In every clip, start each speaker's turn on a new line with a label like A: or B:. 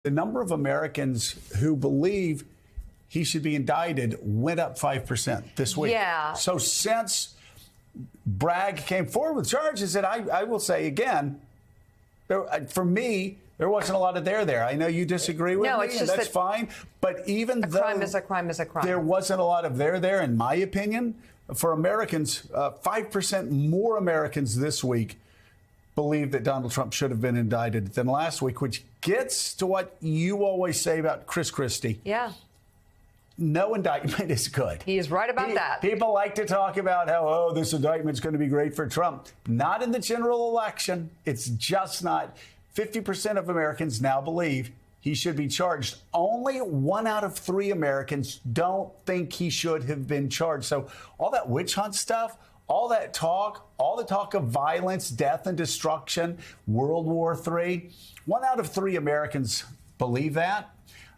A: the number of Americans who believe he should be indicted went up 5% this week.
B: Yeah.
A: So since Bragg came forward with charges, and I will say again, for me, there wasn't a lot of there. I know you disagree with me,
B: it's
A: and
B: just
A: that's fine. But even though
B: crime is a crime is a crime,
A: there wasn't a lot of there, in my opinion, for Americans, 5% more Americans this week believe that Donald Trump should have been indicted than last week, which gets to what you always say about Chris Christie.
B: Yeah.
A: No indictment is good.
B: He is right about that.
A: People like to talk about how, this indictment's going to be great for Trump. Not in the general election. It's just not. 50% of Americans now believe he should be charged. Only 1 out of 3 Americans don't think he should have been charged. So all that witch hunt stuff, all the talk of violence, death and destruction, World War III, 1 out of 3 Americans believe that.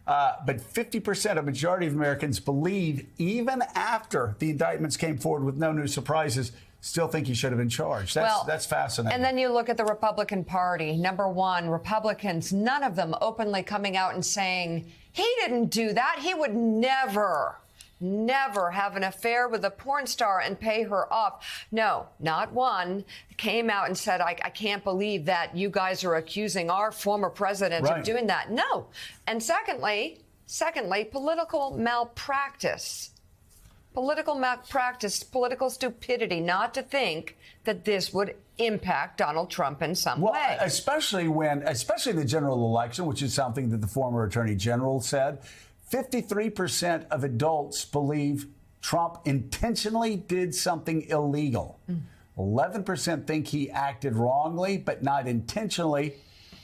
A: But 50%, a majority of Americans believe, even after the indictments came forward with no new surprises, still think he should have been charged. That's fascinating.
B: And then you look at the Republican Party. Number one, Republicans, none of them openly coming out and saying, he didn't do that. He would never have an affair with a porn star and pay her off. No, not one came out and said, I can't believe that you guys are accusing our former president of doing that. No. And secondly, political malpractice. Political stupidity, not to think that this would impact Donald Trump in some way.
A: Especially in the general election, which is something that the former attorney general said. 53% of adults believe Trump intentionally did something illegal. 11% think he acted wrongly, but not intentionally.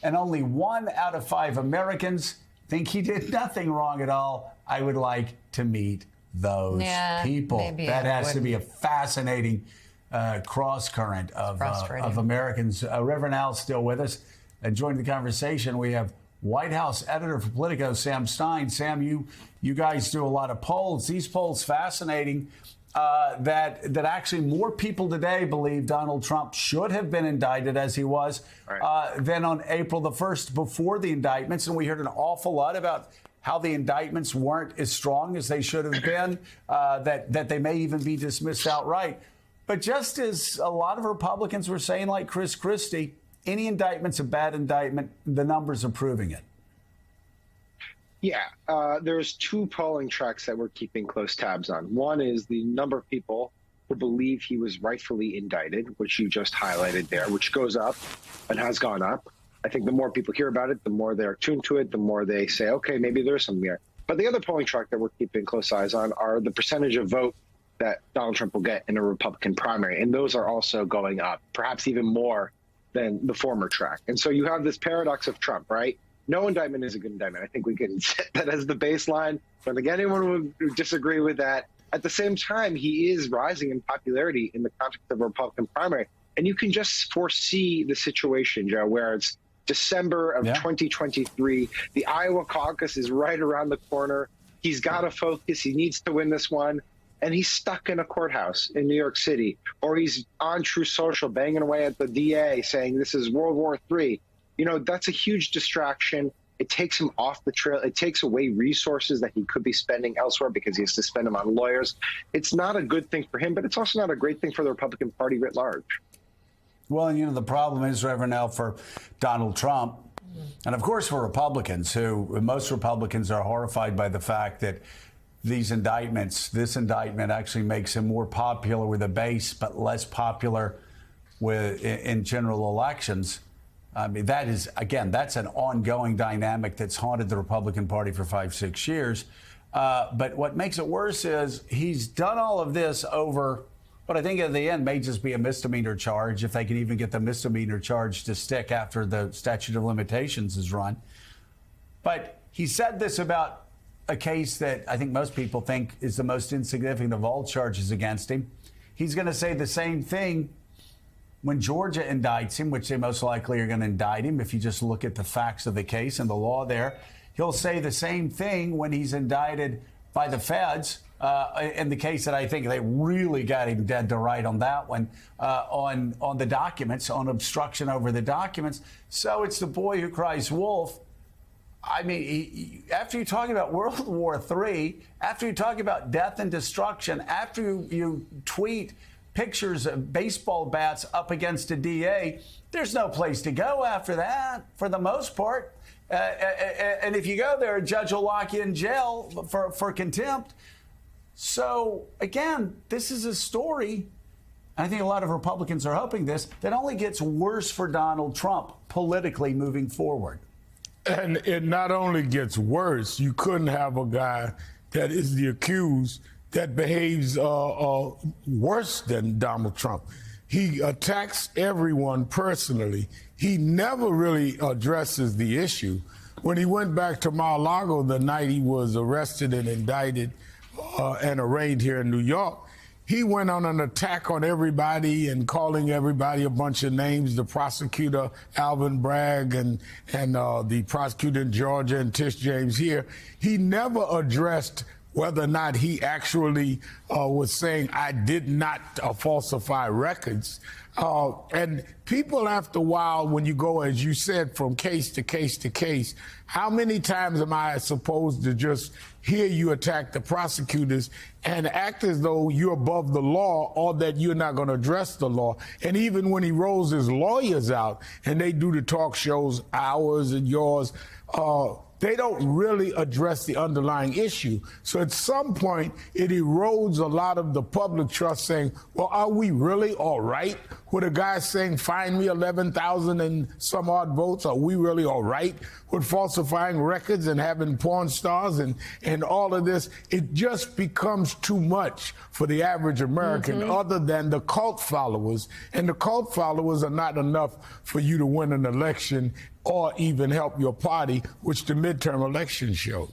A: And only 1 out of 5 Americans think he did nothing wrong at all. I would like to meet those people. That has to be a fascinating cross current of Americans. Reverend Al's still with us. And joining the conversation, we have White House editor for Politico, Sam Stein. Sam, you guys do a lot of polls. These polls fascinating. That actually more people today believe Donald Trump should have been indicted as he was than on April the 1st before the indictments. And we heard an awful lot about how the indictments weren't as strong as they should have been, that they may even be dismissed outright. But just as a lot of Republicans were saying, like Chris Christie, any indictment's a bad indictment. The numbers are proving it.
C: Yeah, there's 2 polling tracks that we're keeping close tabs on. One is the number of people who believe he was rightfully indicted, which you just highlighted there, which goes up and has gone up. I think the more people hear about it, the more they're tuned to it, the more they say, okay, maybe there's something there. But the other polling track that we're keeping close eyes on are the percentage of vote that Donald Trump will get in a Republican primary. And those are also going up, perhaps even more than the former track. And so you have this paradox of Trump, right? No indictment is a good indictment. I think we can set that as the baseline. I don't think anyone would disagree with that. At the same time, he is rising in popularity in the context of a Republican primary. And you can just foresee the situation, Joe, where it's December of 2023. The Iowa caucus is right around the corner. He's got to focus. He needs to win this one. And he's stuck in a courthouse in New York City, or he's on Truth Social banging away at the DA saying this is World War III. That's a huge distraction. It takes him off the trail. It takes away resources that he could be spending elsewhere because he has to spend them on lawyers. It's not a good thing for him, but it's also not a great thing for the Republican Party writ large.
A: Well, the problem is, Reverend Al, for Donald Trump, and of course for Republicans, most Republicans are horrified by the fact that this indictment actually makes him more popular with a base, but less popular in general elections. I mean, that's an ongoing dynamic that's haunted the Republican Party for 5-6 years. But what makes it worse is he's done all of this over what I think at the end may just be a misdemeanor charge, if they can even get the misdemeanor charge to stick after the statute of limitations is run. But he said this about a case that I think most people think is the most insignificant of all charges against him. He's going to say the same thing when Georgia indicts him, which they most likely are going to indict him if you just look at the facts of the case and the law there. He'll say the same thing when he's indicted by the feds in the case that I think they really got him dead to right on that one, on the documents, on obstruction over the documents. So it's the boy who cries wolf. I mean, after you talk about World War III, after you talk about death and destruction, after you tweet pictures of baseball bats up against a DA, there's no place to go after that, for the most part. And if you go there, a judge will lock you in jail for contempt. So, again, this is a story, I think a lot of Republicans are hoping this, that only gets worse for Donald Trump politically moving forward.
D: And it not only gets worse, you couldn't have a guy that is the accused that behaves worse than Donald Trump. He attacks everyone personally. He never really addresses the issue. When he went back to Mar-a-Lago the night he was arrested and indicted and arraigned here in New York, he went on an attack on everybody and calling everybody a bunch of names, the prosecutor, Alvin Bragg, and the prosecutor in Georgia and Tish James here. He never addressed whether or not he actually was saying, I did not falsify records. And people, after a while, when you go, as you said, from case to case to case, how many times am I supposed to just hear you attack the prosecutors and act as though you're above the law or that you're not going to address the law? And even when he rolls his lawyers out and they do the talk shows, ours and yours, they don't really address the underlying issue. So at some point, it erodes a lot of the public trust, saying, well, are we really all right with a guy saying, find me 11,000 and some odd votes? Are we really all right with falsifying records and having porn stars and all of this? It just becomes too much for the average American, other than the cult followers. And the cult followers are not enough for you to win an election or even help your party, which the midterm election showed.